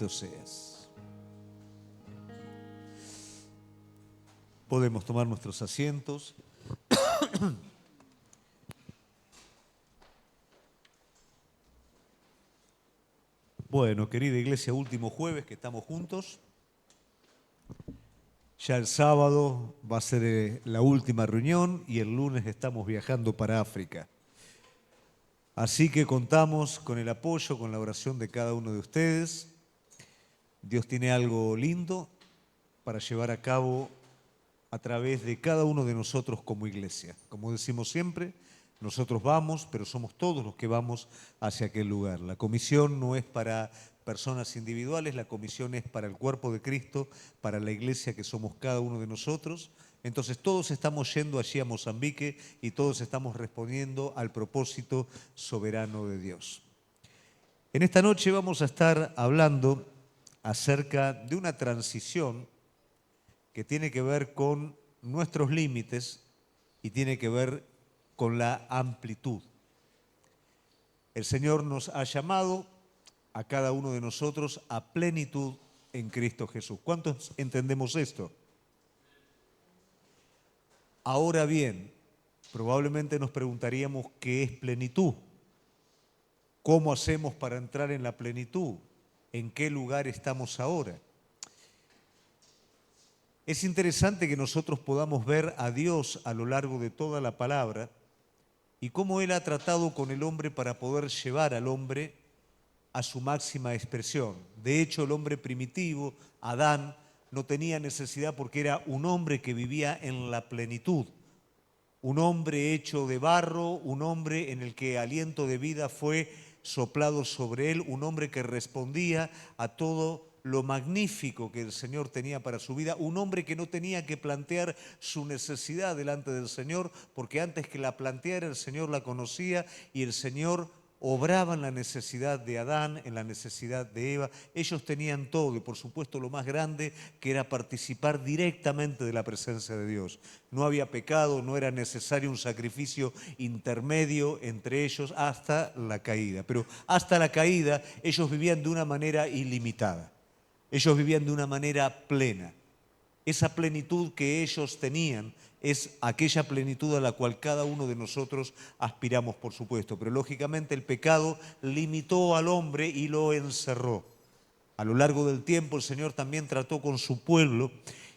Seas. Podemos tomar nuestros asientos. Bueno, querida iglesia, último jueves que estamos juntos. Ya el sábado va a ser la última reunión y el lunes estamos viajando para África. Así que contamos con el apoyo, con la oración de cada uno de ustedes. Dios tiene algo lindo para llevar a cabo a través de cada uno de nosotros como iglesia. Como decimos siempre, nosotros vamos, pero somos todos los que vamos hacia aquel lugar. La comisión no es para personas individuales, la comisión es para el cuerpo de Cristo, para la iglesia que somos cada uno de nosotros. Entonces todos estamos yendo allí a Mozambique y todos estamos respondiendo al propósito soberano de Dios. En esta noche vamos a estar hablando acerca de una transición que tiene que ver con nuestros límites y tiene que ver con la amplitud. El Señor nos ha llamado a cada uno de nosotros a plenitud en Cristo Jesús. ¿Cuántos entendemos esto? Ahora bien, probablemente nos preguntaríamos qué es plenitud. ¿Cómo hacemos para entrar en la plenitud? ¿En qué lugar estamos ahora? Es interesante que nosotros podamos ver a Dios a lo largo de toda la palabra y cómo Él ha tratado con el hombre para poder llevar al hombre a su máxima expresión. De hecho, el hombre primitivo, Adán, no tenía necesidad porque era un hombre que vivía en la plenitud. Un hombre hecho de barro, un hombre en el que aliento de vida fue soplado sobre él, un hombre que respondía a todo lo magnífico que el Señor tenía para su vida, un hombre que no tenía que plantear su necesidad delante del Señor, porque antes que la planteara el Señor la conocía y el Señor obraba en la necesidad de Adán, en la necesidad de Eva. Ellos tenían todo y por supuesto lo más grande que era participar directamente de la presencia de Dios. No había pecado, no era necesario un sacrificio intermedio entre ellos hasta la caída. Pero hasta la caída ellos vivían de una manera ilimitada. Ellos vivían de una manera plena. Esa plenitud que ellos tenían es aquella plenitud a la cual cada uno de nosotros aspiramos, por supuesto. Pero lógicamente el pecado limitó al hombre y lo encerró. A lo largo del tiempo el Señor también trató con su pueblo.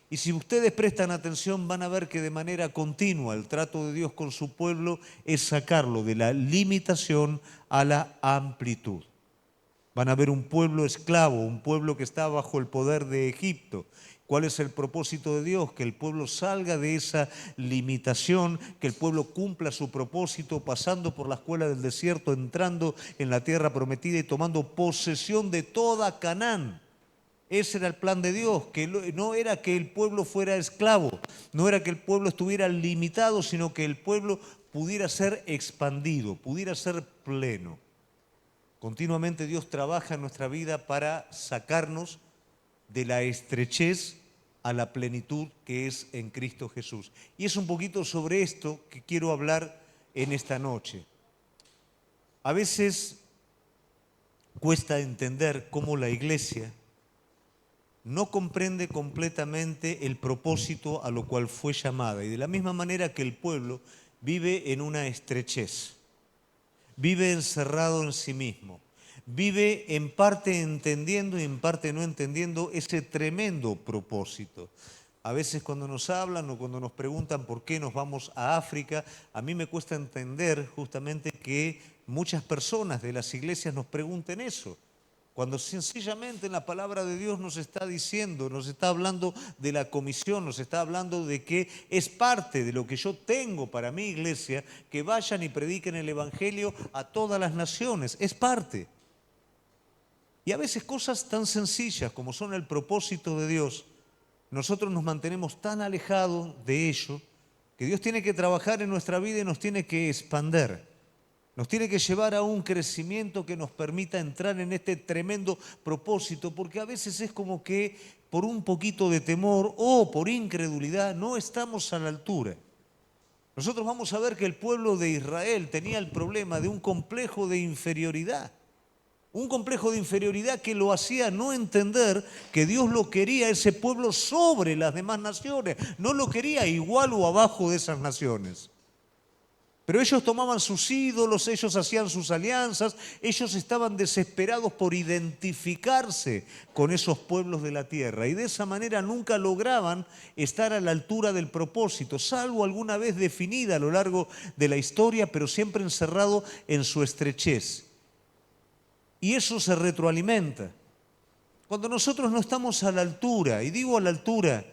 Y si ustedes prestan atención van a ver que de manera continua el trato de Dios con su pueblo es sacarlo de la limitación a la amplitud. Van a ver un pueblo esclavo, un pueblo que está bajo el poder de Egipto. ¿Cuál es el propósito de Dios? Que el pueblo salga de esa limitación, que el pueblo cumpla su propósito pasando por la escuela del desierto, entrando en la tierra prometida y tomando posesión de toda Canaán. Ese era el plan de Dios, que no era que el pueblo fuera esclavo, no era que el pueblo estuviera limitado, sino que el pueblo pudiera ser expandido, pudiera ser pleno. Continuamente Dios trabaja en nuestra vida para sacarnos de la estrechez a la plenitud que es en Cristo Jesús. Y es un poquito sobre esto que quiero hablar en esta noche. A veces cuesta entender cómo la iglesia no comprende completamente el propósito a lo cual fue llamada. Y de la misma manera que el pueblo vive en una estrechez. Vive encerrado en sí mismo, vive en parte entendiendo y en parte no entendiendo ese tremendo propósito. A veces cuando nos hablan o cuando nos preguntan por qué nos vamos a África, a mí me cuesta entender justamente que muchas personas de las iglesias nos pregunten eso. Cuando sencillamente en la palabra de Dios nos está diciendo, nos está hablando de la comisión, nos está hablando de que es parte de lo que yo tengo para mi iglesia, que vayan y prediquen el Evangelio a todas las naciones, es parte. Y a veces cosas tan sencillas como son el propósito de Dios, nosotros nos mantenemos tan alejados de ello, que Dios tiene que trabajar en nuestra vida y nos tiene que expander. Nos tiene que llevar a un crecimiento que nos permita entrar en este tremendo propósito, porque a veces es como que por un poquito de temor o por incredulidad no estamos a la altura. Nosotros vamos a ver que el pueblo de Israel tenía el problema de un complejo de inferioridad. Un complejo de inferioridad que lo hacía no entender que Dios lo quería ese pueblo sobre las demás naciones. No lo quería igual o abajo de esas naciones. Pero ellos tomaban sus ídolos, ellos hacían sus alianzas, ellos estaban desesperados por identificarse con esos pueblos de la tierra y de esa manera nunca lograban estar a la altura del propósito, salvo alguna vez definida a lo largo de la historia, pero siempre encerrado en su estrechez. Y eso se retroalimenta. Cuando nosotros no estamos a la altura, y digo a la altura,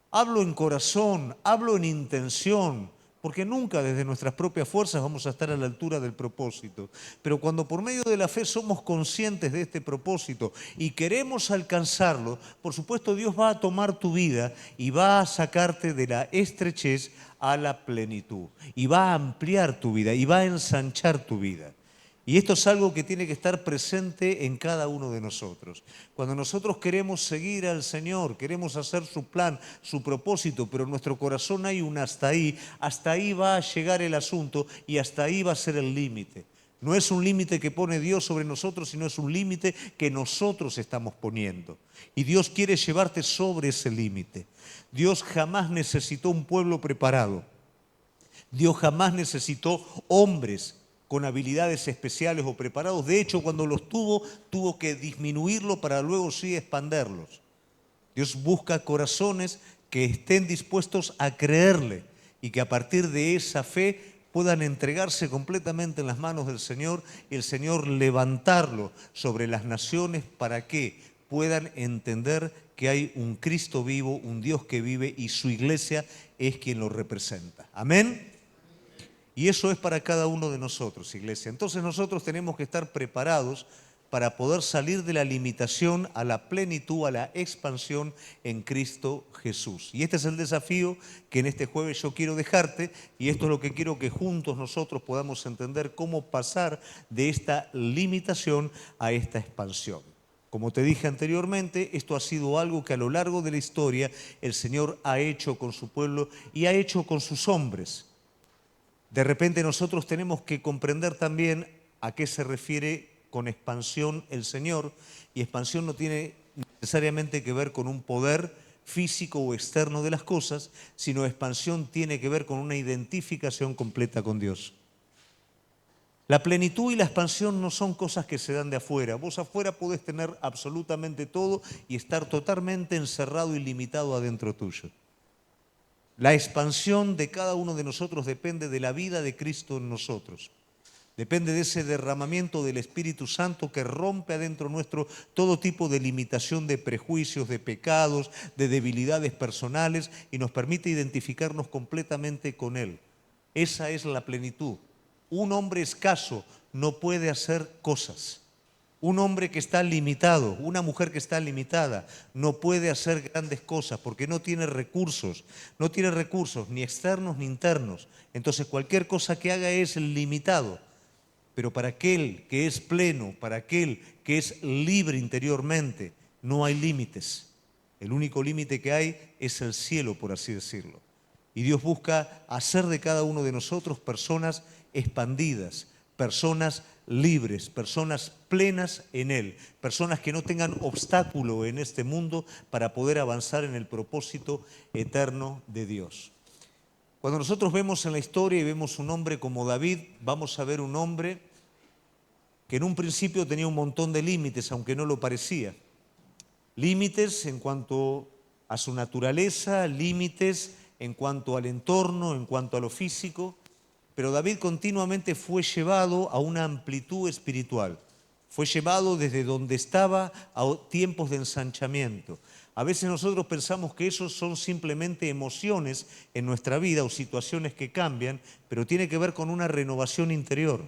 hablo en corazón, hablo en intención, porque nunca desde nuestras propias fuerzas vamos a estar a la altura del propósito. Pero cuando por medio de la fe somos conscientes de este propósito y queremos alcanzarlo, por supuesto Dios va a tomar tu vida y va a sacarte de la estrechez a la plenitud. Y va a ampliar tu vida y va a ensanchar tu vida. Y esto es algo que tiene que estar presente en cada uno de nosotros. Cuando nosotros queremos seguir al Señor, queremos hacer su plan, su propósito, pero en nuestro corazón hay un hasta ahí va a llegar el asunto y hasta ahí va a ser el límite. No es un límite que pone Dios sobre nosotros, sino es un límite que nosotros estamos poniendo. Y Dios quiere llevarte sobre ese límite. Dios jamás necesitó un pueblo preparado. Dios jamás necesitó hombres con habilidades especiales o preparados. De hecho, cuando los tuvo que disminuirlo para luego sí expanderlos. Dios busca corazones que estén dispuestos a creerle y que a partir de esa fe puedan entregarse completamente en las manos del Señor y el Señor levantarlo sobre las naciones para que puedan entender que hay un Cristo vivo, un Dios que vive y su iglesia es quien lo representa. Amén. Y eso es para cada uno de nosotros, iglesia. Entonces nosotros tenemos que estar preparados para poder salir de la limitación a la plenitud, a la expansión en Cristo Jesús. Y este es el desafío que en este jueves yo quiero dejarte y esto es lo que quiero que juntos nosotros podamos entender cómo pasar de esta limitación a esta expansión. Como te dije anteriormente, esto ha sido algo que a lo largo de la historia el Señor ha hecho con su pueblo y ha hecho con sus hombres. De repente nosotros tenemos que comprender también a qué se refiere con expansión el Señor, y expansión no tiene necesariamente que ver con un poder físico o externo de las cosas, sino expansión tiene que ver con una identificación completa con Dios. La plenitud y la expansión no son cosas que se dan de afuera. Vos afuera podés tener absolutamente todo y estar totalmente encerrado y limitado adentro tuyo. La expansión de cada uno de nosotros depende de la vida de Cristo en nosotros. Depende de ese derramamiento del Espíritu Santo que rompe adentro nuestro todo tipo de limitación, de prejuicios, de pecados, de debilidades personales y nos permite identificarnos completamente con Él. Esa es la plenitud. Un hombre escaso no puede hacer cosas. Un hombre que está limitado, una mujer que está limitada, no puede hacer grandes cosas porque no tiene recursos ni externos ni internos. Entonces cualquier cosa que haga es limitado. Pero para aquel que es pleno, para aquel que es libre interiormente, no hay límites. El único límite que hay es el cielo, por así decirlo. Y Dios busca hacer de cada uno de nosotros personas expandidas, personas libres, personas plenas en Él, personas que no tengan obstáculo en este mundo para poder avanzar en el propósito eterno de Dios. Cuando nosotros vemos en la historia y vemos un hombre como David, vamos a ver un hombre que en un principio tenía un montón de límites, aunque no lo parecía. Límites en cuanto a su naturaleza, límites en cuanto al entorno, en cuanto a lo físico. Pero David continuamente fue llevado a una amplitud espiritual. Fue llevado desde donde estaba a tiempos de ensanchamiento. A veces nosotros pensamos que esos son simplemente emociones en nuestra vida o situaciones que cambian, pero tiene que ver con una renovación interior.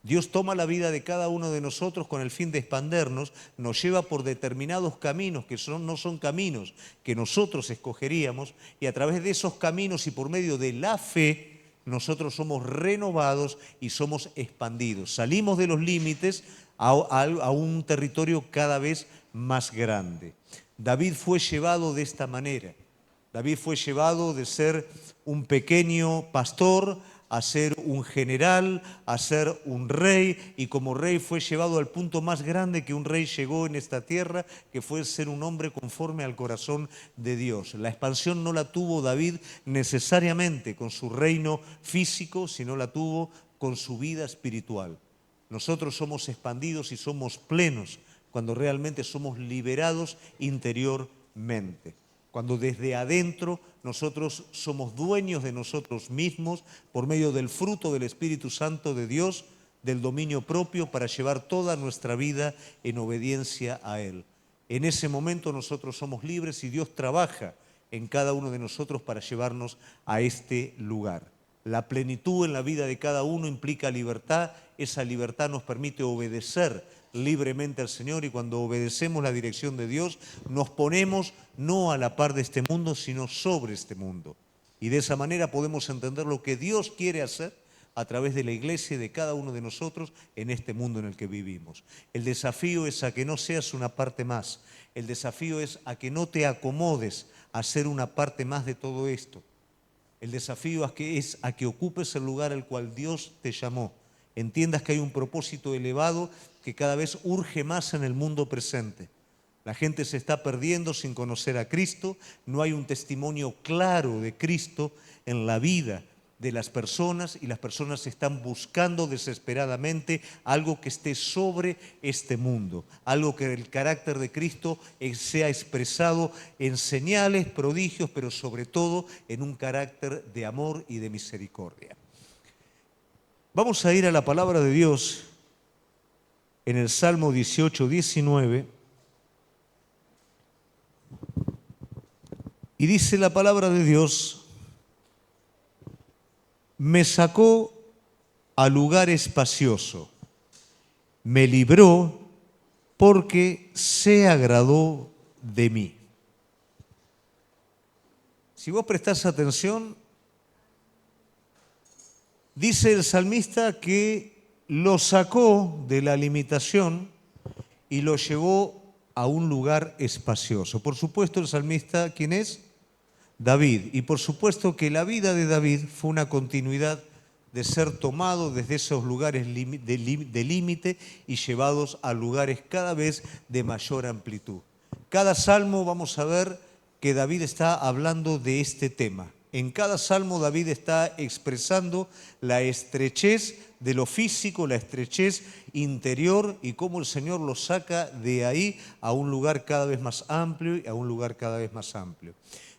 Dios toma la vida de cada uno de nosotros con el fin de expandernos, nos lleva por determinados caminos que no son caminos que nosotros escogeríamos y a través de esos caminos y por medio de la fe, nosotros somos renovados y somos expandidos. Salimos de los límites a un territorio cada vez más grande. David fue llevado de esta manera. David fue llevado de ser un pequeño pastor a ser un general, a ser un rey, y como rey fue llevado al punto más grande que un rey llegó en esta tierra, que fue ser un hombre conforme al corazón de Dios. La expansión no la tuvo David necesariamente con su reino físico, sino la tuvo con su vida espiritual. Nosotros somos expandidos y somos plenos cuando realmente somos liberados interiormente. Cuando desde adentro nosotros somos dueños de nosotros mismos por medio del fruto del Espíritu Santo de Dios, del dominio propio para llevar toda nuestra vida en obediencia a Él. En ese momento nosotros somos libres y Dios trabaja en cada uno de nosotros para llevarnos a este lugar. La plenitud en la vida de cada uno implica libertad. Esa libertad nos permite obedecer libremente al Señor, y cuando obedecemos la dirección de Dios nos ponemos no a la par de este mundo, sino sobre este mundo. Y de esa manera podemos entender lo que Dios quiere hacer a través de la iglesia y de cada uno de nosotros en este mundo en el que vivimos. El desafío es a que no seas una parte más. El desafío es a que no te acomodes a ser una parte más de todo esto. El desafío es a que ocupes el lugar al cual Dios te llamó. Entiendas que hay un propósito elevado que cada vez urge más en el mundo presente. La gente se está perdiendo sin conocer a Cristo. No hay un testimonio claro de Cristo en la vida de las personas, y las personas están buscando desesperadamente algo que esté sobre este mundo, algo que el carácter de Cristo sea expresado en señales, prodigios, pero sobre todo en un carácter de amor y de misericordia. Vamos a ir a la palabra de Dios en el Salmo 18, 19, y dice la palabra de Dios: me sacó a lugar espacioso, me libró porque se agradó de mí. Si vos prestás atención, dice el salmista que lo sacó de la limitación y lo llevó a un lugar espacioso. Por supuesto, el salmista, ¿quién es? David. Y por supuesto que la vida de David fue una continuidad de ser tomado desde esos lugares de límite y llevados a lugares cada vez de mayor amplitud. Cada salmo vamos a ver que David está hablando de este tema. En cada salmo David está expresando la estrechez de lo físico, la estrechez interior, y cómo el Señor lo saca de ahí a un lugar cada vez más amplio y a un lugar cada vez más amplio.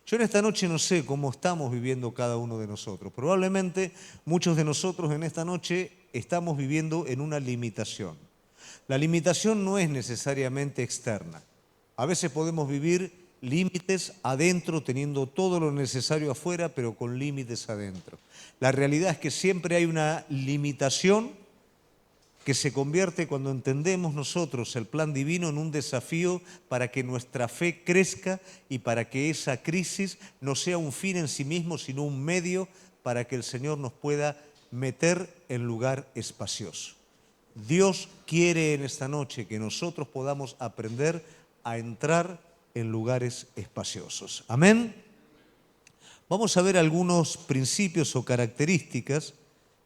Yo en esta noche no sé cómo estamos viviendo cada uno de nosotros. Probablemente muchos de nosotros en esta noche estamos viviendo en una limitación. La limitación no es necesariamente externa. A veces podemos vivir límites adentro, teniendo todo lo necesario afuera, pero con límites adentro. La realidad es que siempre hay una limitación que se convierte, cuando entendemos nosotros el plan divino, en un desafío para que nuestra fe crezca y para que esa crisis no sea un fin en sí mismo, sino un medio para que el Señor nos pueda meter en lugar espacioso. Dios quiere en esta noche que nosotros podamos aprender a entrar en lugares espaciosos. Amén. Vamos a ver algunos principios o características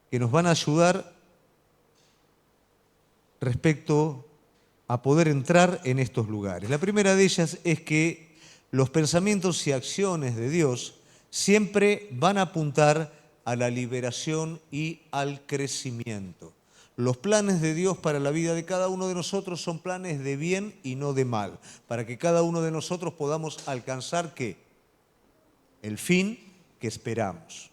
que nos van a ayudar respecto a poder entrar en estos lugares. La primera de ellas es que los pensamientos y acciones de Dios siempre van a apuntar a la liberación y al crecimiento. Los planes de Dios para la vida de cada uno de nosotros son planes de bien y no de mal, para que cada uno de nosotros podamos alcanzar ¿qué? El fin que esperamos.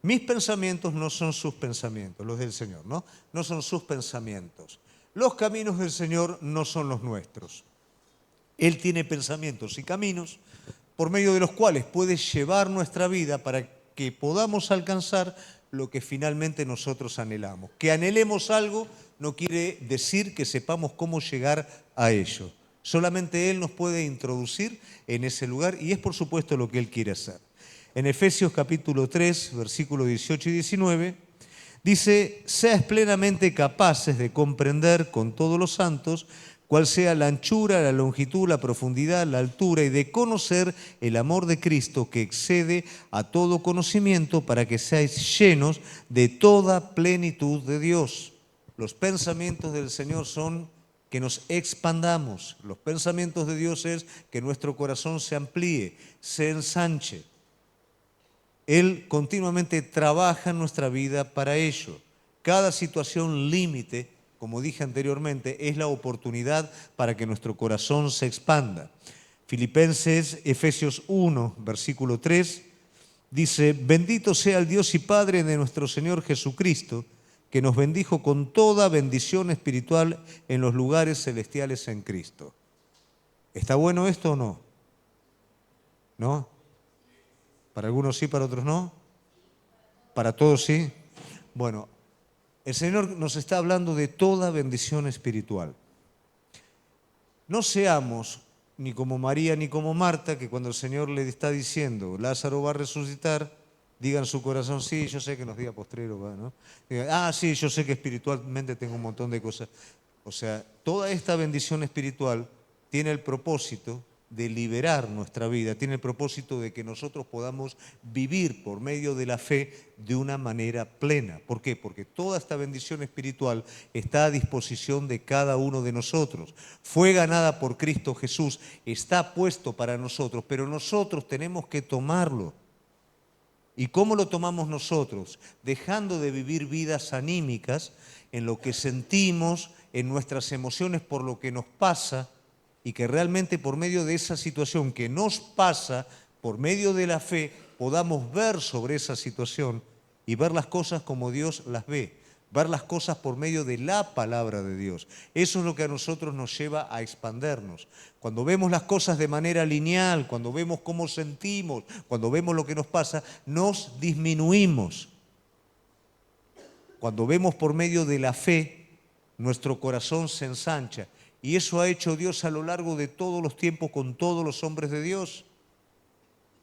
Mis pensamientos no son sus pensamientos, los del Señor, ¿no? No son sus pensamientos. Los caminos del Señor no son los nuestros. Él tiene pensamientos y caminos por medio de los cuales puede llevar nuestra vida para que podamos alcanzar lo que finalmente nosotros anhelamos. Que anhelemos algo no quiere decir que sepamos cómo llegar a ello. Solamente Él nos puede introducir en ese lugar, y es por supuesto lo que Él quiere hacer. En Efesios capítulo 3, versículos 18 y 19, dice: seas plenamente capaces de comprender con todos los santos cuál sea la anchura, la longitud, la profundidad, la altura, y de conocer el amor de Cristo que excede a todo conocimiento, para que seáis llenos de toda plenitud de Dios. Los pensamientos del Señor son que nos expandamos. Los pensamientos de Dios es que nuestro corazón se amplíe, se ensanche. Él continuamente trabaja en nuestra vida para ello. Cada situación límite, como dije anteriormente, es la oportunidad para que nuestro corazón se expanda. Efesios 1, versículo 3, dice: bendito sea el Dios y Padre de nuestro Señor Jesucristo, que nos bendijo con toda bendición espiritual en los lugares celestiales en Cristo. ¿Está bueno esto o no? ¿No? ¿Para algunos sí, para otros no? ¿Para todos sí? Bueno, el Señor nos está hablando de toda bendición espiritual. No seamos ni como María ni como Marta, que cuando el Señor le está diciendo Lázaro va a resucitar, diga en su corazón: sí, yo sé que en los días postreros va, ¿no? Diga: sí, yo sé que espiritualmente tengo un montón de cosas. O sea, toda esta bendición espiritual tiene el propósito de liberar nuestra vida, tiene el propósito de que nosotros podamos vivir por medio de la fe de una manera plena. ¿Por qué? Porque toda esta bendición espiritual está a disposición de cada uno de nosotros. Fue ganada por Cristo Jesús, está puesto para nosotros, pero nosotros tenemos que tomarlo. ¿Y cómo lo tomamos nosotros? Dejando de vivir vidas anímicas en lo que sentimos, en nuestras emociones por lo que nos pasa, y que realmente por medio de esa situación que nos pasa, por medio de la fe, podamos ver sobre esa situación y ver las cosas como Dios las ve, ver las cosas por medio de la palabra de Dios. Eso es lo que a nosotros nos lleva a expandernos. Cuando vemos las cosas de manera lineal, cuando vemos cómo sentimos, cuando vemos lo que nos pasa, nos disminuimos. Cuando vemos por medio de la fe, nuestro corazón se ensancha. Y eso ha hecho Dios a lo largo de todos los tiempos con todos los hombres de Dios.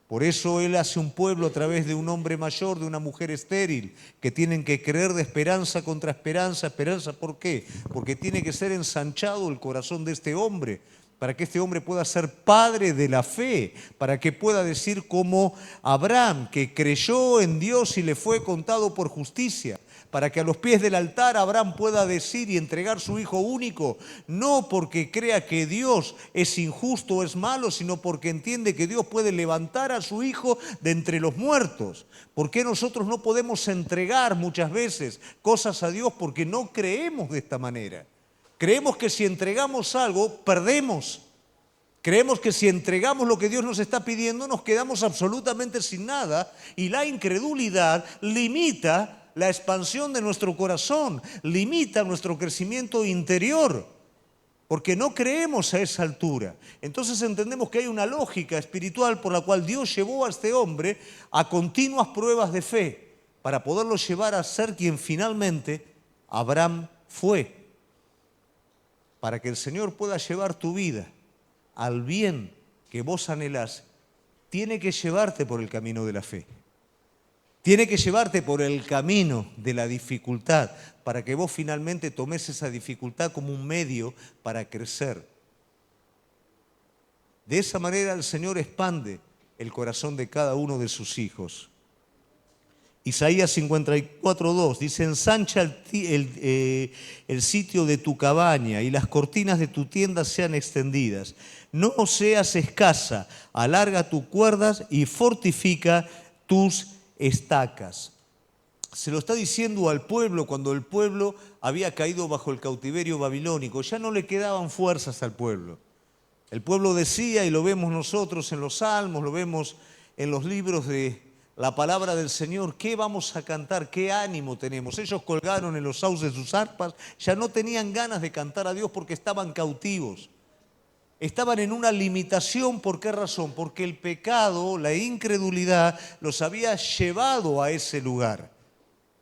Por eso Él hace un pueblo a través de un hombre mayor, de una mujer estéril, que tienen que creer de esperanza contra esperanza. ¿Esperanza por qué? Porque tiene que ser ensanchado el corazón de este hombre, para que este hombre pueda ser padre de la fe, para que pueda decir como Abraham, que creyó en Dios y le fue contado por justicia, para que a los pies del altar Abraham pueda decir y entregar su hijo único, no porque crea que Dios es injusto o es malo, sino porque entiende que Dios puede levantar a su hijo de entre los muertos. ¿Por qué nosotros no podemos entregar muchas veces cosas a Dios? Porque no creemos de esta manera. Creemos que si entregamos algo, perdemos. Creemos que si entregamos lo que Dios nos está pidiendo, nos quedamos absolutamente sin nada, y la incredulidad limita la expansión de nuestro corazón, limita nuestro crecimiento interior, porque no creemos a esa altura. Entonces entendemos que hay una lógica espiritual por la cual Dios llevó a este hombre a continuas pruebas de fe para poderlo llevar a ser quien finalmente Abraham fue. Para que el Señor pueda llevar tu vida al bien que vos anhelás, tiene que llevarte por el camino de la fe. Tiene que llevarte por el camino de la dificultad, para que vos finalmente tomes esa dificultad como un medio para crecer. De esa manera el Señor expande el corazón de cada uno de sus hijos. Isaías 54:2 dice: ensancha el sitio de tu cabaña y las cortinas de tu tienda sean extendidas. No seas escasa, alarga tus cuerdas y fortifica tus estacas. Se lo está diciendo al pueblo cuando el pueblo había caído bajo el cautiverio babilónico. Ya no le quedaban fuerzas al pueblo. El pueblo decía, y lo vemos nosotros en los salmos, lo vemos en los libros de la palabra del Señor: ¿qué vamos a cantar? ¿Qué ánimo tenemos? Ellos colgaron en los sauces sus arpas, ya no tenían ganas de cantar a Dios porque estaban cautivos. Estaban en una limitación. ¿Por qué razón? Porque el pecado, la incredulidad, los había llevado a ese lugar.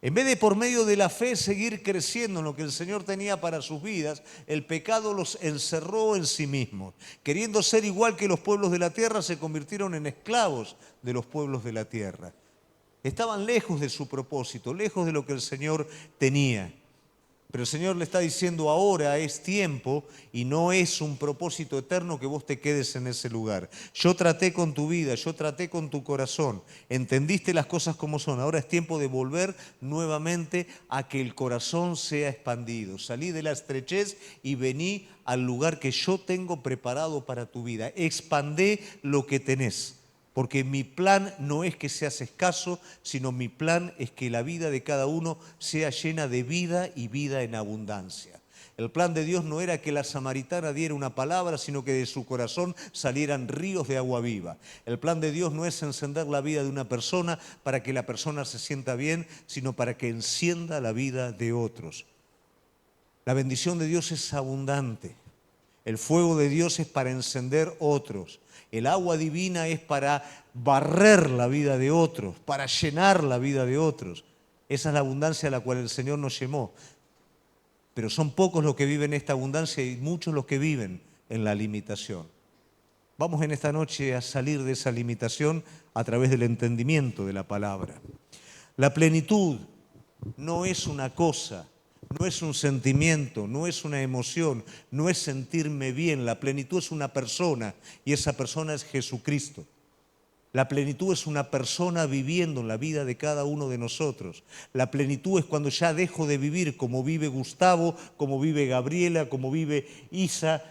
En vez de por medio de la fe seguir creciendo en lo que el Señor tenía para sus vidas, el pecado los encerró en sí mismos. Queriendo ser igual que los pueblos de la tierra, se convirtieron en esclavos de los pueblos de la tierra. Estaban lejos de su propósito, lejos de lo que el Señor tenía. Pero el Señor le está diciendo ahora es tiempo y no es un propósito eterno que vos te quedes en ese lugar. Yo traté con tu vida, yo traté con tu corazón, entendiste las cosas como son. Ahora es tiempo de volver nuevamente a que el corazón sea expandido. Salí de la estrechez y vení al lugar que yo tengo preparado para tu vida. Expandé lo que tenés. Porque mi plan no es que seas escaso, sino mi plan es que la vida de cada uno sea llena de vida y vida en abundancia. El plan de Dios no era que la samaritana diera una palabra, sino que de su corazón salieran ríos de agua viva. El plan de Dios no es encender la vida de una persona para que la persona se sienta bien, sino para que encienda la vida de otros. La bendición de Dios es abundante. El fuego de Dios es para encender otros. El agua divina es para barrer la vida de otros, para llenar la vida de otros. Esa es la abundancia a la cual el Señor nos llamó. Pero son pocos los que viven esta abundancia y muchos los que viven en la limitación. Vamos en esta noche a salir de esa limitación a través del entendimiento de la palabra. La plenitud no es una cosa, no es un sentimiento, no es una emoción, no es sentirme bien. La plenitud es una persona y esa persona es Jesucristo. La plenitud es una persona viviendo en la vida de cada uno de nosotros. La plenitud es cuando ya dejo de vivir como vive Gustavo, como vive Gabriela, como vive Isa,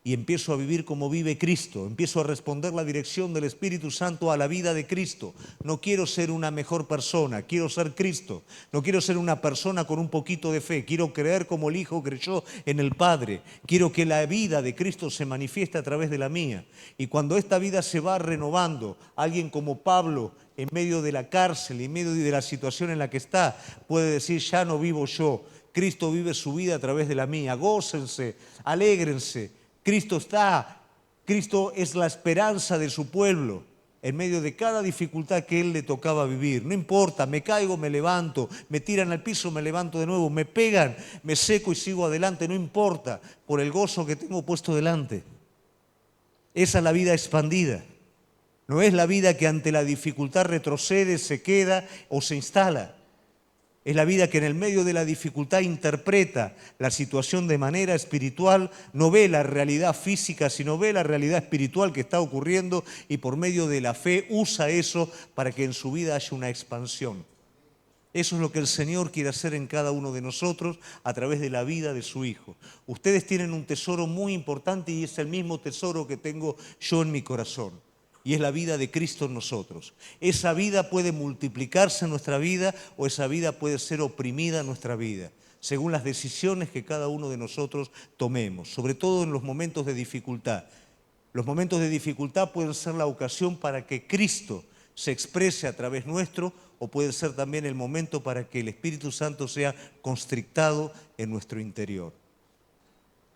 y empiezo a vivir como vive Cristo. Empiezo a responder la dirección del Espíritu Santo a la vida de Cristo. No quiero ser una mejor persona, quiero ser Cristo. No quiero ser una persona con un poquito de fe. Quiero creer como el Hijo creyó en el Padre. Quiero que la vida de Cristo se manifieste a través de la mía. Y cuando esta vida se va renovando, alguien como Pablo, en medio de la cárcel, en medio de la situación en la que está, puede decir, ya no vivo yo. Cristo vive su vida a través de la mía. Gócense, alégrense. Cristo está, Cristo es la esperanza de su pueblo en medio de cada dificultad que Él le tocaba vivir. No importa, me caigo, me levanto, me tiran al piso, me levanto de nuevo, me pegan, me seco y sigo adelante, no importa, por el gozo que tengo puesto delante. Esa es la vida expandida. No es la vida que ante la dificultad retrocede, se queda o se instala. Es la vida que en el medio de la dificultad interpreta la situación de manera espiritual, no ve la realidad física, sino ve la realidad espiritual que está ocurriendo y por medio de la fe usa eso para que en su vida haya una expansión. Eso es lo que el Señor quiere hacer en cada uno de nosotros a través de la vida de su Hijo. Ustedes tienen un tesoro muy importante y es el mismo tesoro que tengo yo en mi corazón. Y es la vida de Cristo en nosotros. Esa vida puede multiplicarse en nuestra vida o esa vida puede ser oprimida en nuestra vida, según las decisiones que cada uno de nosotros tomemos, sobre todo en los momentos de dificultad. Los momentos de dificultad pueden ser la ocasión para que Cristo se exprese a través nuestro o puede ser también el momento para que el Espíritu Santo sea constrictado en nuestro interior.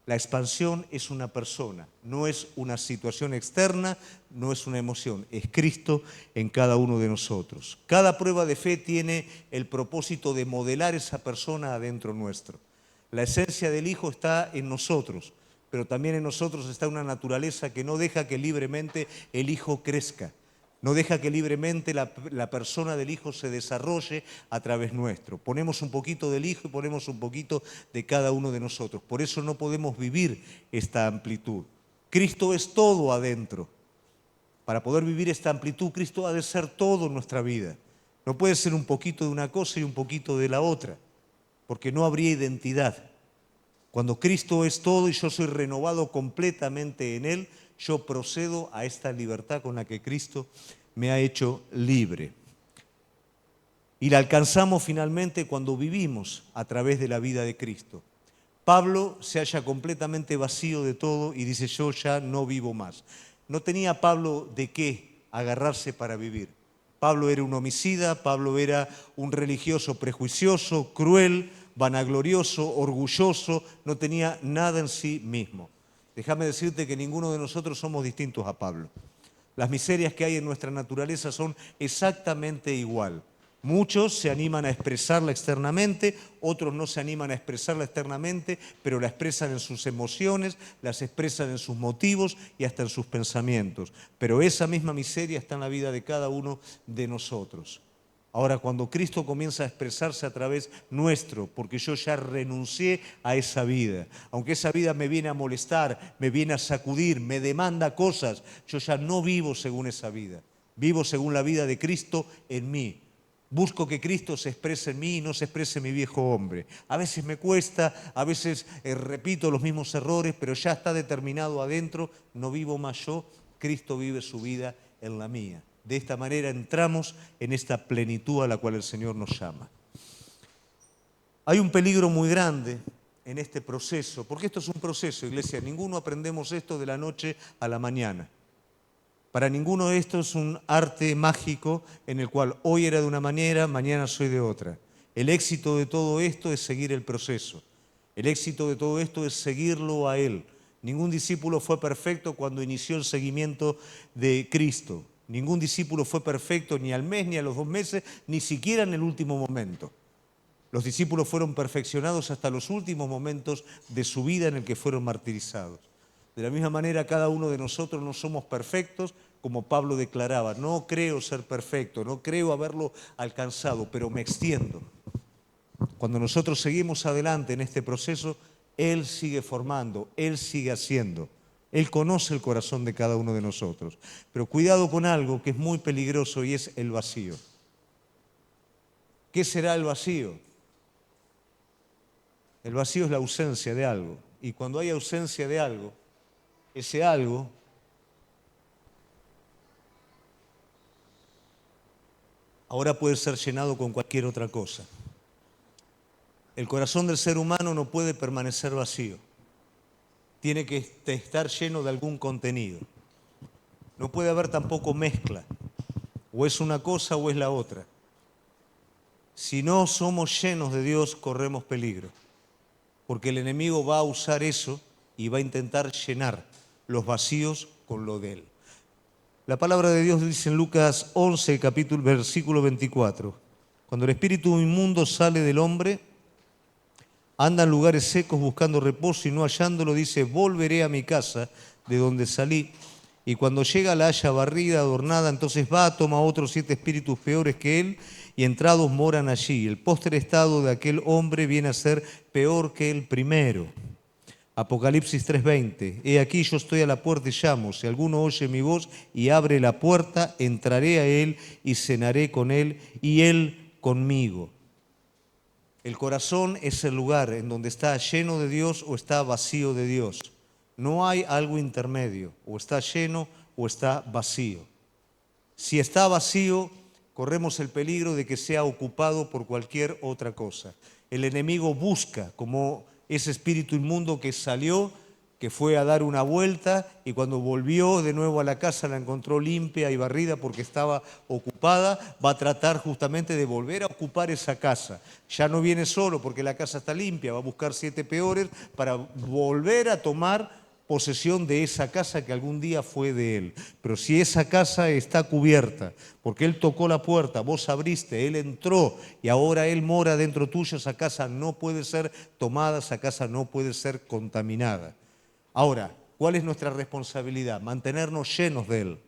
La expansión es una persona, no es una situación externa, no es una emoción, es Cristo en cada uno de nosotros. Cada prueba de fe tiene el propósito de modelar esa persona adentro nuestro. La esencia del Hijo está en nosotros, pero también en nosotros está una naturaleza que no deja que libremente el Hijo crezca. No deja que libremente la persona del Hijo se desarrolle a través nuestro. Ponemos un poquito del Hijo y ponemos un poquito de cada uno de nosotros. Por eso no podemos vivir esta amplitud. Cristo es todo adentro. Para poder vivir esta amplitud, Cristo ha de ser todo en nuestra vida. No puede ser un poquito de una cosa y un poquito de la otra, porque no habría identidad. Cuando Cristo es todo y yo soy renovado completamente en Él, yo procedo a esta libertad con la que Cristo me ha hecho libre. Y la alcanzamos finalmente cuando vivimos a través de la vida de Cristo. Pablo se halla completamente vacío de todo y dice, yo ya no vivo más. No tenía Pablo de qué agarrarse para vivir. Pablo era un homicida, Pablo era un religioso prejuicioso, cruel, vanaglorioso, orgulloso, no tenía nada en sí mismo. Déjame decirte que ninguno de nosotros somos distintos a Pablo. Las miserias que hay en nuestra naturaleza son exactamente igual. Muchos se animan a expresarla externamente, otros no se animan a expresarla externamente, pero la expresan en sus emociones, las expresan en sus motivos y hasta en sus pensamientos. Pero esa misma miseria está en la vida de cada uno de nosotros. Ahora, cuando Cristo comienza a expresarse a través nuestro, porque yo ya renuncié a esa vida, aunque esa vida me viene a molestar, me viene a sacudir, me demanda cosas, yo ya no vivo según esa vida, vivo según la vida de Cristo en mí. Busco que Cristo se exprese en mí y no se exprese en mi viejo hombre. A veces me cuesta, a veces repito los mismos errores, pero ya está determinado adentro, no vivo más yo, Cristo vive su vida en la mía. De esta manera entramos en esta plenitud a la cual el Señor nos llama. Hay un peligro muy grande en este proceso, porque esto es un proceso, iglesia, ninguno aprendemos esto de la noche a la mañana. Para ninguno de estos es un arte mágico en el cual hoy era de una manera, mañana soy de otra. El éxito de todo esto es seguir el proceso. El éxito de todo esto es seguirlo a Él. Ningún discípulo fue perfecto cuando inició el seguimiento de Cristo. Ningún discípulo fue perfecto ni al mes, ni a los 2 meses, ni siquiera en el último momento. Los discípulos fueron perfeccionados hasta los últimos momentos de su vida en el que fueron martirizados. De la misma manera, cada uno de nosotros no somos perfectos, como Pablo declaraba, no creo ser perfecto, no creo haberlo alcanzado, pero me extiendo. Cuando nosotros seguimos adelante en este proceso, Él sigue formando, Él sigue haciendo. Él conoce el corazón de cada uno de nosotros. Pero cuidado con algo que es muy peligroso y es el vacío. ¿Qué será el vacío? El vacío es la ausencia de algo. Y cuando hay ausencia de algo, ese algo ahora puede ser llenado con cualquier otra cosa. El corazón del ser humano no puede permanecer vacío. Tiene que estar lleno de algún contenido. No puede haber tampoco mezcla. O es una cosa o es la otra. Si no somos llenos de Dios, corremos peligro. Porque el enemigo va a usar eso y va a intentar llenar los vacíos con lo de Él. La palabra de Dios dice en Lucas 11, versículo 24. Cuando el espíritu inmundo sale del hombre, anda en lugares secos buscando reposo y no hallándolo, dice, volveré a mi casa de donde salí. Y cuando llega la haya barrida, adornada, entonces va, toma otros 7 espíritus peores que él y entrados moran allí. El postre estado de aquel hombre viene a ser peor que el primero. Apocalipsis 3:20. He aquí yo estoy a la puerta y llamo. Si alguno oye mi voz y abre la puerta, entraré a él y cenaré con él y él conmigo. El corazón es el lugar en donde está lleno de Dios o está vacío de Dios. No hay algo intermedio, o está lleno o está vacío. Si está vacío, corremos el peligro de que sea ocupado por cualquier otra cosa. El enemigo busca, como ese espíritu inmundo que salió, que fue a dar una vuelta y cuando volvió de nuevo a la casa la encontró limpia y barrida porque estaba ocupada, va a tratar justamente de volver a ocupar esa casa. Ya no viene solo porque la casa está limpia, va a buscar 7 peores para volver a tomar posesión de esa casa que algún día fue de él. Pero si esa casa está cubierta, porque él tocó la puerta, vos abriste, él entró y ahora él mora dentro tuyo, esa casa no puede ser tomada, esa casa no puede ser contaminada. Ahora, ¿cuál es nuestra responsabilidad? Mantenernos llenos de Él,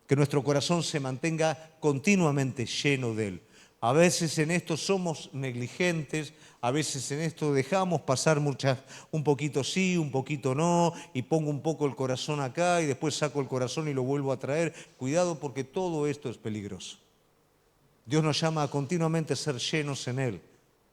que nuestro corazón se mantenga continuamente lleno de Él. A veces en esto somos negligentes, a veces en esto dejamos pasar un poquito sí, un poquito no, y pongo un poco el corazón acá y después saco el corazón y lo vuelvo a traer. Cuidado porque todo esto es peligroso. Dios nos llama a continuamente ser llenos en Él.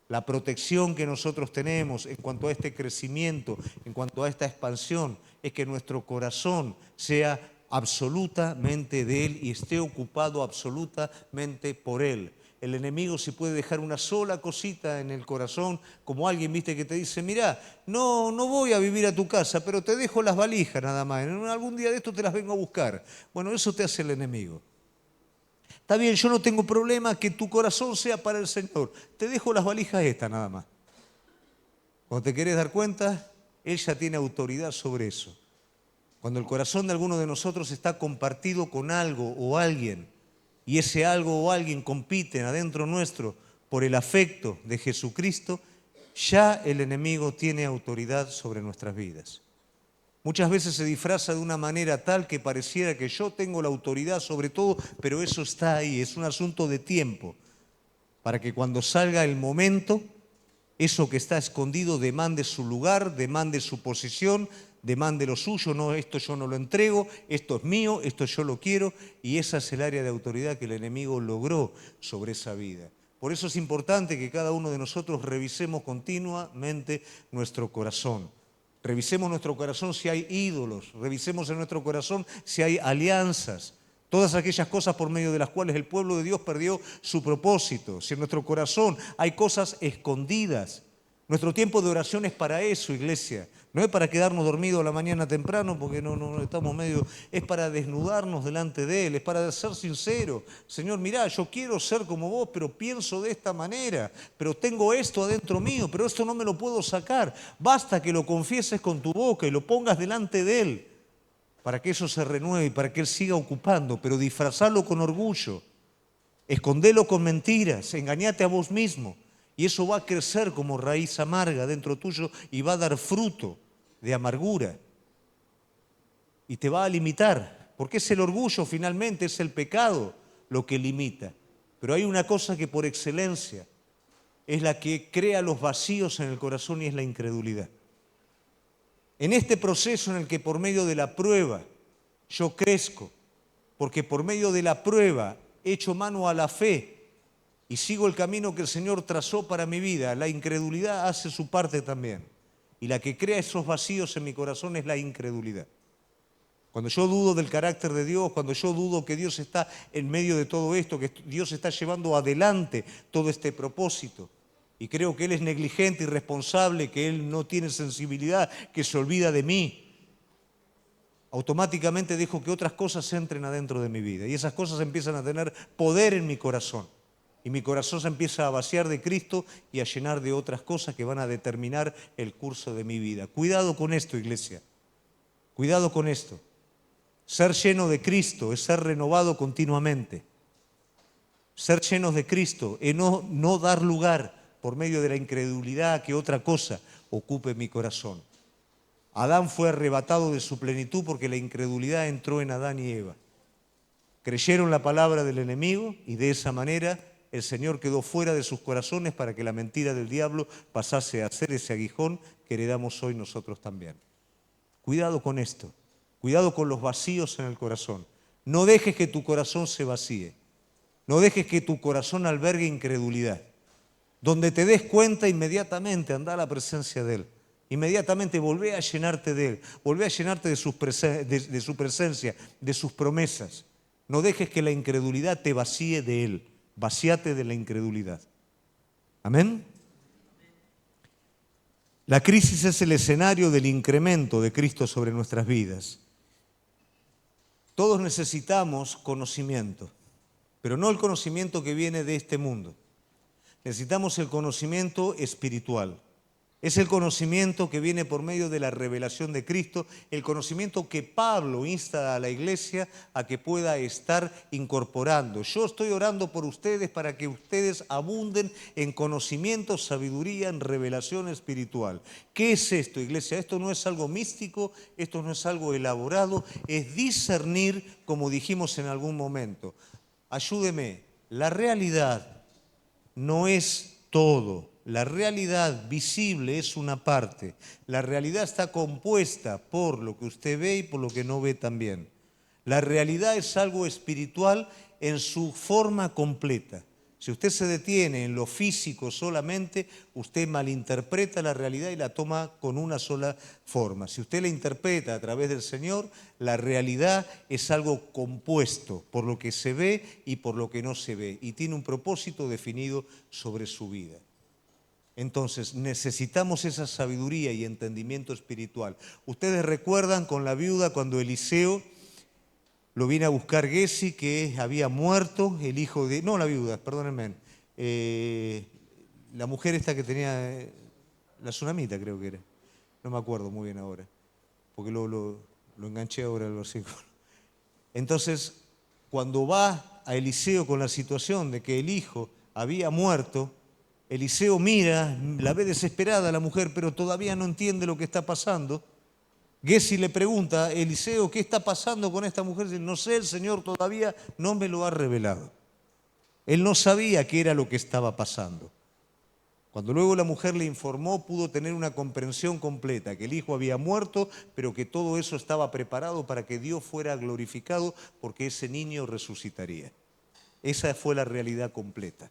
La protección que nosotros tenemos en cuanto a este crecimiento, en cuanto a esta expansión, es que nuestro corazón sea absolutamente de Él y esté ocupado absolutamente por Él. El enemigo si puede dejar una sola cosita en el corazón, como alguien, viste, que te dice, mirá, no voy a vivir a tu casa, pero te dejo las valijas nada más, en algún día de esto te las vengo a buscar. Bueno, eso te hace el enemigo. Está bien, yo no tengo problema que tu corazón sea para el Señor. Te dejo las valijas estas nada más. Cuando te querés dar cuenta, Él ya tiene autoridad sobre eso. Cuando el corazón de alguno de nosotros está compartido con algo o alguien, y ese algo o alguien compiten adentro nuestro por el afecto de Jesucristo, ya el enemigo tiene autoridad sobre nuestras vidas. Muchas veces se disfraza de una manera tal que pareciera que yo tengo la autoridad sobre todo, pero eso está ahí, es un asunto de tiempo. para que cuando salga el momento, eso que está escondido demande su lugar, demande su posición, demande lo suyo. No, esto yo no lo entrego, esto es mío, esto yo lo quiero, y esa es el área de autoridad que el enemigo logró sobre esa vida. Por eso es importante que cada uno de nosotros revisemos continuamente nuestro corazón. Revisemos nuestro corazón si hay ídolos, revisemos en nuestro corazón si hay alianzas, todas aquellas cosas por medio de las cuales el pueblo de Dios perdió su propósito. Si en nuestro corazón hay cosas escondidas, nuestro tiempo de oración es para eso, iglesia. No es para quedarnos dormidos a la mañana temprano porque no estamos medio. Es para desnudarnos delante de Él, es para ser sinceros. Señor, mirá, yo quiero ser como vos, pero pienso de esta manera. Pero tengo esto adentro mío, pero esto no me lo puedo sacar. Basta que lo confieses con tu boca y lo pongas delante de Él para que eso se renueve y para que Él siga ocupando. Pero disfrazarlo con orgullo, escondelo con mentiras, engañate a vos mismo. Y eso va a crecer como raíz amarga dentro tuyo y va a dar fruto de amargura. Y te va a limitar, porque es el orgullo finalmente, es el pecado lo que limita. Pero hay una cosa que por excelencia es la que crea los vacíos en el corazón y es la incredulidad. En este proceso en el que por medio de la prueba yo crezco, porque por medio de la prueba echo mano a la fe, y sigo el camino que el Señor trazó para mi vida, la incredulidad hace su parte también. Y la que crea esos vacíos en mi corazón es la incredulidad. Cuando yo dudo del carácter de Dios, cuando yo dudo que Dios está en medio de todo esto, que Dios está llevando adelante todo este propósito, y creo que Él es negligente, irresponsable, que Él no tiene sensibilidad, que se olvida de mí, automáticamente dejo que otras cosas entren adentro de mi vida. Y esas cosas empiezan a tener poder en mi corazón. Y mi corazón se empieza a vaciar de Cristo y a llenar de otras cosas que van a determinar el curso de mi vida. Cuidado con esto, iglesia. Cuidado con esto. Ser lleno de Cristo es ser renovado continuamente. Ser llenos de Cristo es no dar lugar por medio de la incredulidad que otra cosa ocupe mi corazón. Adán fue arrebatado de su plenitud porque la incredulidad entró en Adán y Eva. Creyeron la palabra del enemigo y de esa manera el Señor quedó fuera de sus corazones para que la mentira del diablo pasase a ser ese aguijón que heredamos hoy nosotros también. Cuidado con esto, cuidado con los vacíos en el corazón. No dejes que tu corazón se vacíe, no dejes que tu corazón albergue incredulidad. Donde te des cuenta, inmediatamente anda a la presencia de Él. Inmediatamente volvé a llenarte de Él, volvé a llenarte de su presencia, de sus promesas. No dejes que la incredulidad te vacíe de Él. Vacíate de la incredulidad. ¿Amén? La crisis es el escenario del incremento de Cristo sobre nuestras vidas. Todos necesitamos conocimiento, pero no el conocimiento que viene de este mundo. Necesitamos el conocimiento espiritual. Es el conocimiento que viene por medio de la revelación de Cristo, el conocimiento que Pablo insta a la iglesia a que pueda estar incorporando. Yo estoy orando por ustedes para que ustedes abunden en conocimiento, sabiduría, en revelación espiritual. ¿Qué es esto, iglesia? Esto no es algo místico, esto no es algo elaborado, es discernir, como dijimos en algún momento. Ayúdeme, la realidad no es todo. La realidad visible es una parte. La realidad está compuesta por lo que usted ve y por lo que no ve también. La realidad es algo espiritual en su forma completa. Si usted se detiene en lo físico solamente, usted malinterpreta la realidad y la toma con una sola forma. Si usted la interpreta a través del Señor, la realidad es algo compuesto por lo que se ve y por lo que no se ve, y tiene un propósito definido sobre su vida. Entonces necesitamos esa sabiduría y entendimiento espiritual. Ustedes recuerdan con la viuda cuando Eliseo lo viene a buscar Gesi, que había muerto, el hijo de... No, la viuda, perdónenme. La mujer esta que tenía... La tsunamita creo que era. No me acuerdo muy bien ahora, porque lo enganché ahora al versículo. Entonces, cuando va a Eliseo con la situación de que el hijo había muerto, Eliseo mira, la ve desesperada a la mujer, pero todavía no entiende lo que está pasando. Gesi le pregunta, Eliseo, ¿qué está pasando con esta mujer? Dice, no sé, el Señor todavía no me lo ha revelado. Él no sabía qué era lo que estaba pasando. Cuando luego la mujer le informó, pudo tener una comprensión completa, que el hijo había muerto, pero que todo eso estaba preparado para que Dios fuera glorificado porque ese niño resucitaría. Esa fue la realidad completa.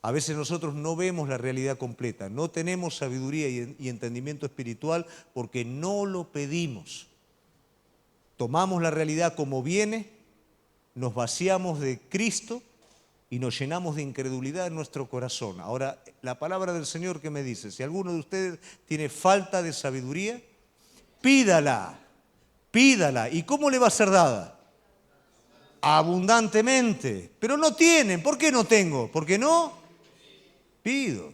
A veces nosotros no vemos la realidad completa, no tenemos sabiduría y entendimiento espiritual porque no lo pedimos. Tomamos la realidad como viene, nos vaciamos de Cristo y nos llenamos de incredulidad en nuestro corazón. Ahora, la palabra del Señor que me dice, si alguno de ustedes tiene falta de sabiduría, pídala, pídala. ¿Y cómo le va a ser dada? Abundantemente. Pero no tienen. ¿Por qué no tengo? Porque no pido.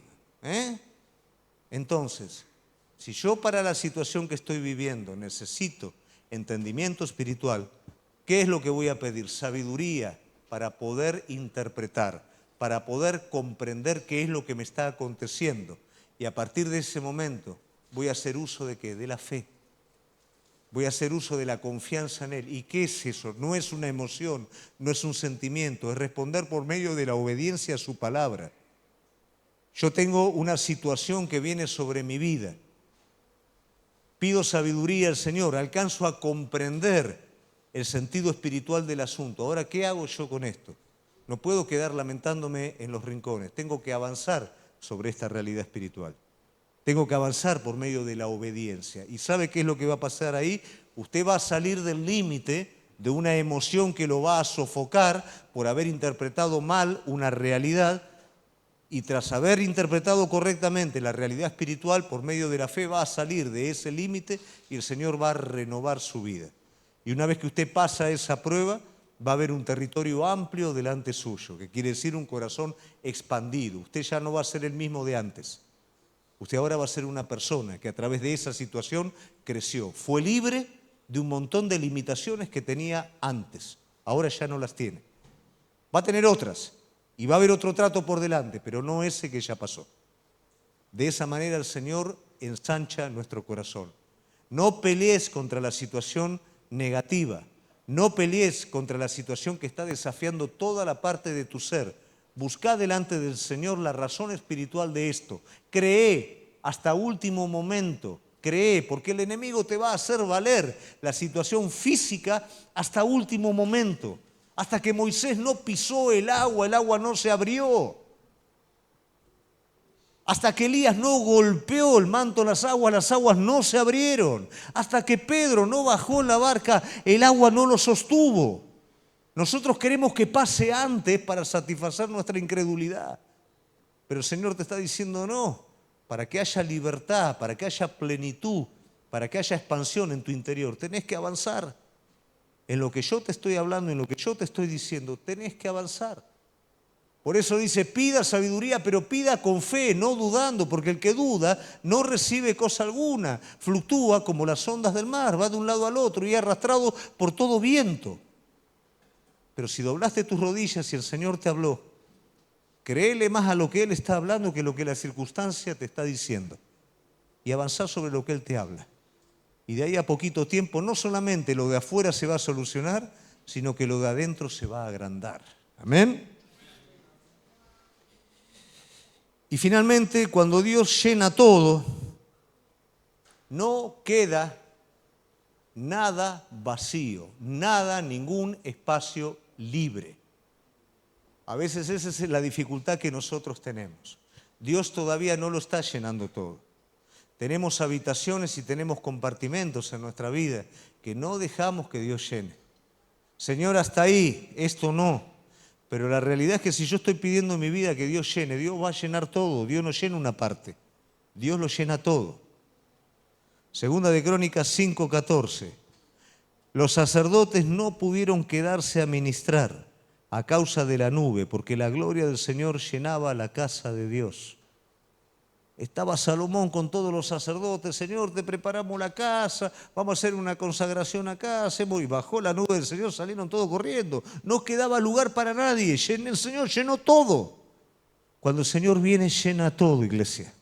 Entonces, si yo para la situación que estoy viviendo necesito entendimiento espiritual, ¿qué es lo que voy a pedir? Sabiduría para poder interpretar, para poder comprender qué es lo que me está aconteciendo. Y a partir de ese momento voy a hacer uso de ¿qué? De la fe. Voy a hacer uso de la confianza en Él. ¿Y qué es eso? No es una emoción, no es un sentimiento, es responder por medio de la obediencia a su palabra. Yo tengo una situación que viene sobre mi vida. Pido sabiduría al Señor, alcanzo a comprender el sentido espiritual del asunto. Ahora, ¿qué hago yo con esto? No puedo quedar lamentándome en los rincones. Tengo que avanzar sobre esta realidad espiritual. Tengo que avanzar por medio de la obediencia. ¿Y sabe qué es lo que va a pasar ahí? Usted va a salir del límite de una emoción que lo va a sofocar por haber interpretado mal una realidad. Y tras haber interpretado correctamente la realidad espiritual, por medio de la fe va a salir de ese límite y el Señor va a renovar su vida. Y una vez que usted pasa esa prueba, va a haber un territorio amplio delante suyo, que quiere decir un corazón expandido. Usted ya no va a ser el mismo de antes. Usted ahora va a ser una persona que a través de esa situación creció. Fue libre de un montón de limitaciones que tenía antes. Ahora ya no las tiene. Va a tener otras. Y va a haber otro trato por delante, pero no ese que ya pasó. De esa manera el Señor ensancha nuestro corazón. No pelees contra la situación negativa. No pelees contra la situación que está desafiando toda la parte de tu ser. Busca delante del Señor la razón espiritual de esto. Cree hasta último momento. Cree, porque el enemigo te va a hacer valer la situación física hasta último momento. Hasta que Moisés no pisó el agua no se abrió. Hasta que Elías no golpeó el manto en las aguas no se abrieron. Hasta que Pedro no bajó en la barca, el agua no lo sostuvo. Nosotros queremos que pase antes para satisfacer nuestra incredulidad. Pero el Señor te está diciendo no, para que haya libertad, para que haya plenitud, para que haya expansión en tu interior, tenés que avanzar. En lo que yo te estoy hablando, en lo que yo te estoy diciendo, tenés que avanzar. Por eso dice, pida sabiduría, pero pida con fe, no dudando, porque el que duda no recibe cosa alguna. Fluctúa como las ondas del mar, va de un lado al otro y es arrastrado por todo viento. Pero si doblaste tus rodillas y el Señor te habló, créele más a lo que Él está hablando que lo que la circunstancia te está diciendo. Y avanzá sobre lo que Él te habla. Y de ahí a poquito tiempo, no solamente lo de afuera se va a solucionar, sino que lo de adentro se va a agrandar. Amén. Y finalmente, cuando Dios llena todo, no queda nada vacío, nada, ningún espacio libre. A veces esa es la dificultad que nosotros tenemos. Dios todavía no lo está llenando todo. Tenemos habitaciones y tenemos compartimentos en nuestra vida que no dejamos que Dios llene. Señor, hasta ahí, esto no. Pero la realidad es que si yo estoy pidiendo en mi vida que Dios llene, Dios va a llenar todo. Dios no llena una parte, Dios lo llena todo. Segunda de Crónicas 5:14. Los sacerdotes no pudieron quedarse a ministrar a causa de la nube, porque la gloria del Señor llenaba la casa de Dios. Estaba Salomón con todos los sacerdotes. Señor, te preparamos la casa, vamos a hacer una consagración acá, hacemos, y bajó la nube del Señor, salieron todos corriendo. No quedaba lugar para nadie, el Señor llenó todo. Cuando el Señor viene, llena todo, iglesia.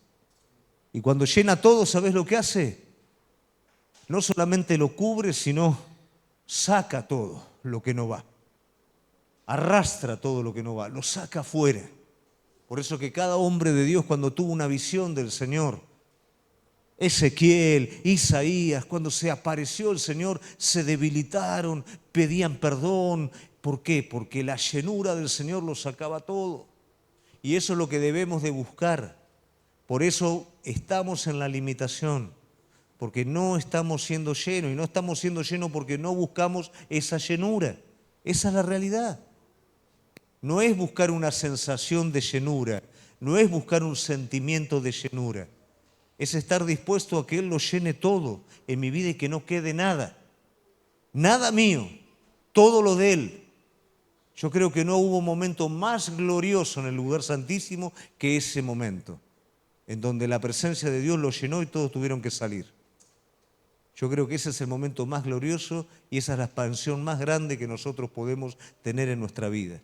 Y cuando llena todo, ¿sabes lo que hace? No solamente lo cubre, sino saca todo lo que no va. arrastra todo lo que no va, lo saca afuera. Por eso que cada hombre de Dios, cuando tuvo una visión del Señor, Ezequiel, Isaías, cuando se apareció el Señor, se debilitaron, pedían perdón. ¿Por qué? Porque la llenura del Señor lo sacaba todo. Y eso es lo que debemos de buscar. Por eso estamos en la limitación, porque no estamos siendo llenos, y no estamos siendo llenos porque no buscamos esa llenura. Esa es la realidad. No es buscar una sensación de llenura, no es buscar un sentimiento de llenura. Es estar dispuesto a que Él lo llene todo en mi vida y que no quede nada. Nada mío, todo lo de Él. Yo creo que no hubo momento más glorioso en el lugar santísimo que ese momento, en donde la presencia de Dios lo llenó y todos tuvieron que salir. Yo creo que ese es el momento más glorioso y esa es la expansión más grande que nosotros podemos tener en nuestra vida.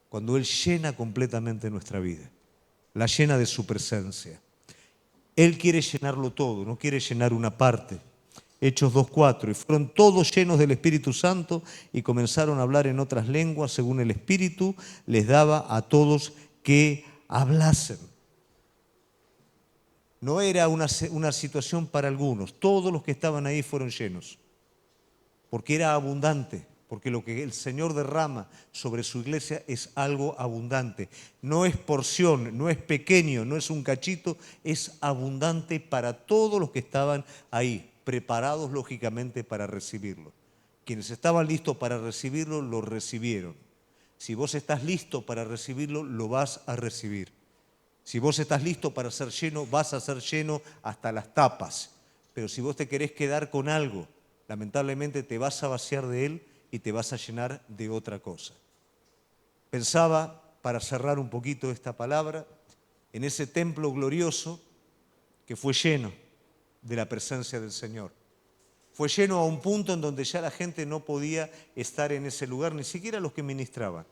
Cuando Él llena completamente nuestra vida, la llena de su presencia. Él quiere llenarlo todo, no quiere llenar una parte. Hechos 2:4, y fueron todos llenos del Espíritu Santo y comenzaron a hablar en otras lenguas según el Espíritu les daba a todos que hablasen. No era una situación para algunos, todos los que estaban ahí fueron llenos, porque era abundante, porque lo que el Señor derrama sobre su iglesia es algo abundante. No es porción, no es pequeño, no es un cachito, es abundante para todos los que estaban ahí, preparados lógicamente para recibirlo. Quienes estaban listos para recibirlo, lo recibieron. Si vos estás listo para recibirlo, lo vas a recibir. Si vos estás listo para ser lleno, vas a ser lleno hasta las tapas. Pero si vos te querés quedar con algo, lamentablemente te vas a vaciar de él y te vas a llenar de otra cosa. Pensaba, para cerrar un poquito esta palabra, en ese templo glorioso que fue lleno de la presencia del Señor. Fue lleno a un punto en donde ya la gente no podía estar en ese lugar, ni siquiera los que ministraban.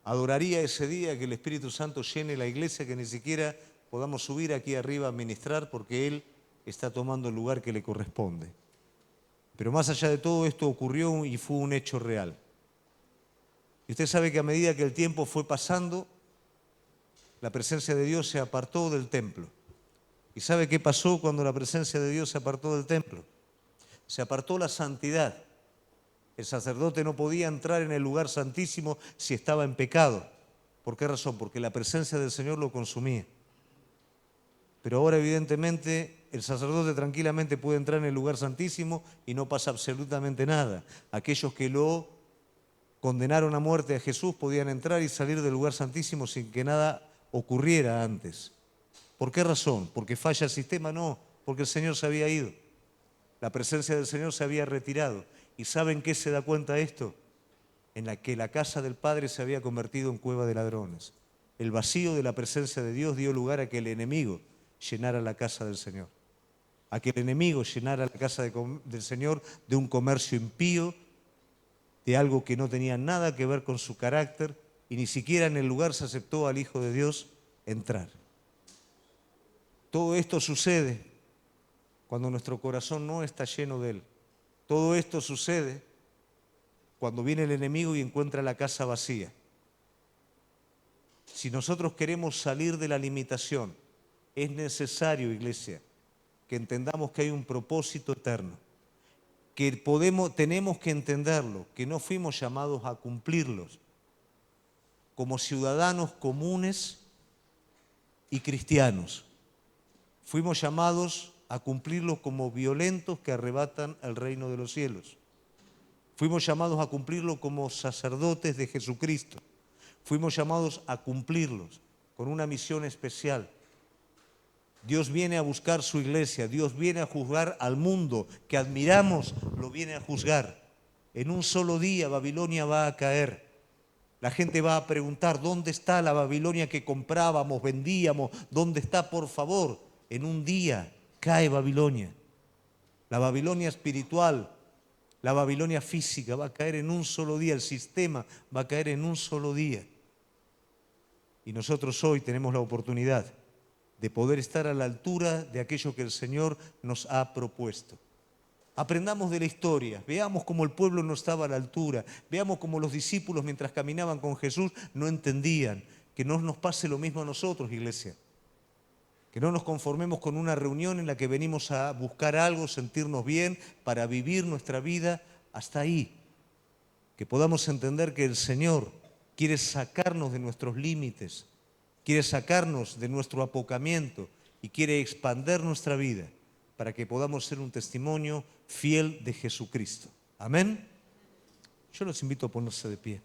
Adoraría ese día que el Espíritu Santo llene la iglesia, que ni siquiera podamos subir aquí arriba a ministrar porque Él está tomando el lugar que le corresponde. Pero más allá de todo esto ocurrió y fue un hecho real. Y usted sabe que a medida que el tiempo fue pasando, la presencia de Dios se apartó del templo. ¿Y sabe qué pasó cuando la presencia de Dios se apartó del templo? Se apartó la santidad. El sacerdote no podía entrar en el lugar santísimo si estaba en pecado. ¿Por qué razón? Porque la presencia del Señor lo consumía. Pero ahora evidentemente el sacerdote tranquilamente puede entrar en el lugar santísimo y no pasa absolutamente nada. Aquellos que lo condenaron a muerte a Jesús podían entrar y salir del lugar santísimo sin que nada ocurriera antes. ¿Por qué razón? ¿Porque falla el sistema? No, porque el Señor se había ido. La presencia del Señor se había retirado. ¿Y saben qué se da cuenta esto? En la que la casa del Padre se había convertido en cueva de ladrones. El vacío de la presencia de Dios dio lugar a que el enemigo llenara la casa del Señor. A que el enemigo llenara la casa del Señor de un comercio impío, de algo que no tenía nada que ver con su carácter, y ni siquiera en el lugar se aceptó al Hijo de Dios entrar. Todo esto sucede cuando nuestro corazón no está lleno de Él. Todo esto sucede cuando viene el enemigo y encuentra la casa vacía. Si nosotros queremos salir de la limitación, es necesario, iglesia, que entendamos que hay un propósito eterno, que tenemos que entenderlo, que no fuimos llamados a cumplirlos como ciudadanos comunes y cristianos. Fuimos llamados a cumplirlos como violentos que arrebatan el reino de los cielos. Fuimos llamados a cumplirlo como sacerdotes de Jesucristo. Fuimos llamados a cumplirlos con una misión especial. Dios viene a buscar su iglesia, Dios viene a juzgar al mundo que admiramos, lo viene a juzgar. En un solo día Babilonia va a caer. La gente va a preguntar, ¿dónde está la Babilonia que comprábamos, vendíamos? ¿Dónde está, por favor? En un día cae Babilonia. La Babilonia espiritual, la Babilonia física va a caer en un solo día, el sistema va a caer en un solo día. Y nosotros hoy tenemos la oportunidad de poder estar a la altura de aquello que el Señor nos ha propuesto. Aprendamos de la historia, veamos cómo el pueblo no estaba a la altura, veamos cómo los discípulos mientras caminaban con Jesús no entendían. Que no nos pase lo mismo a nosotros, iglesia. Que no nos conformemos con una reunión en la que venimos a buscar algo, sentirnos bien, para vivir nuestra vida hasta ahí. Que podamos entender que el Señor quiere sacarnos de nuestros límites, quiere sacarnos de nuestro apocamiento y quiere expandir nuestra vida para que podamos ser un testimonio fiel de Jesucristo. Amén. Yo los invito a ponerse de pie.